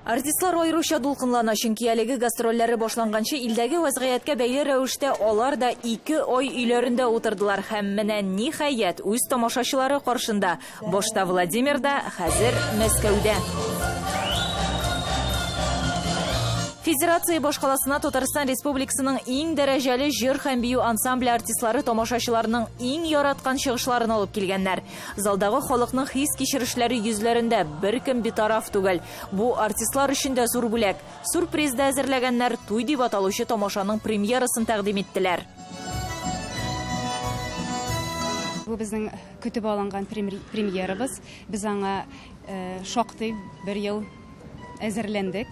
Артистлар айрыша дулкынлана, чөнки әлеге гастрольләре башланганчы илдәге вазгыятькә бәйле рәвештә алар да 2 ай өйләрендә утырдылар һәм менә ниһаять үз тамашачылары каршында. Башта Владимирда, хәзер Мәскәүдә. Федерация башкаласына Татарстан Республикасының иң дәрәҗәле җыр һәм бию ансамбле артистлары тамашачыларның иң яраткан чыгышларын алып килгәннәр. Залдагы халыкның хис кичерешләре йөзләрендә беркем битараф түгел. Бу артистлар өчен дә зур бүләк. Сюрпризда әзерләгәннәр туй дип аталучы тамашаның премьерасын тәкъдим иттеләр. Бу безнең көтеп алынган премьерабыз. Без аңа шактый бер ел әзерләндек,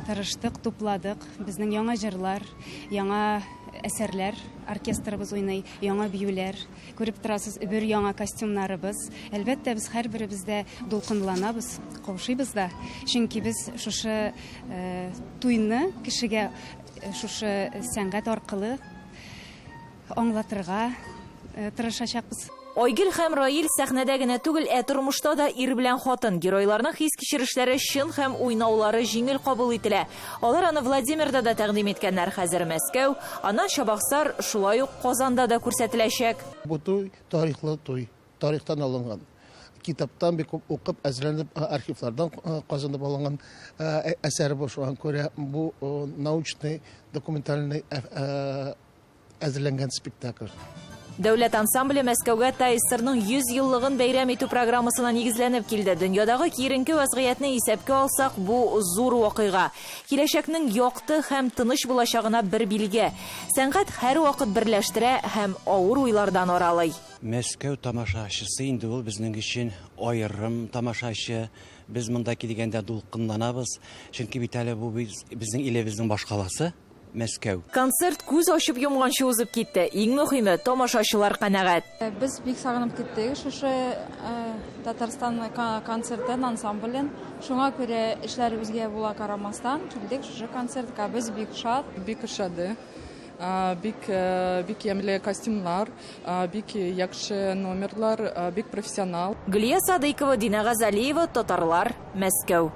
тырыштык, тупладык. Безнең яңа җырлар, яңа әсәрләр, оркестрыбыз уйный, яңа биюләр. Күреп торасыз, бер яңа костюмнарыбыз. Әлбәттә, без һәрберебез дә дулкынланабыз, каушыйбыз да. Чөнки без шушы туйны кешегә шушы сәнгать аркылы аңлатырга тырышачакбыз. Айгөл һәм Раил сәхнәдә генә түгел, тормышта да ир белән хатын. Геройларның хис кичерешләре чын һәм уйнаулары җиңел кабул ителә. Алар аны Владимирда да тәкъдим иткәннәр, хәзер Мәскәү, аннан Чабаксар, шулай ук Казанда да күрсәтеләчәк. Бу туй тарихлы туй, тарихтан алынган. Китаптан бик укып әзерләнеп, архивлардан Казанда алынган әсәр бу шуңа күрә бу научный, документальный әзерләнгән спектакль. Дәүләт ансамбле Мәскәүгә ТАССРның 100 еллыгын бәйрәм итү программасына нигезләнеп килде. Дөньядагы киеренке вазгыятьне исәпкә алсак, бу зур вакыйга. Киләчәкнең якты һәм тыныч булачагына бер билге. Сәнгать һәр вакыт берләштерә һәм авыр уйлардан аралый. Мәскәү тамашачысы инде ул безнең өчен аерым тамашачы. Без монда килгәндә дулкынланабыз. Чөнки бит әле бу безнең илебезнең башкаласы. Мәскәү. Концерт күз ачып йомганчы узып китте. Иң мөһиме, тамашачылар канәгать. Без бик сагынып киттек шушы Татарстан концертын, ансамблен. Шуңа күрә эшләребезгә була карамастан килдек шушы концертка. Без бик шат. Бик шады. Бик ямле костюмлар, бик яхшы номерлар, бик профессионал. Гөлия Садыкова, Дина Газалиева, Татарлар, Мәскәү.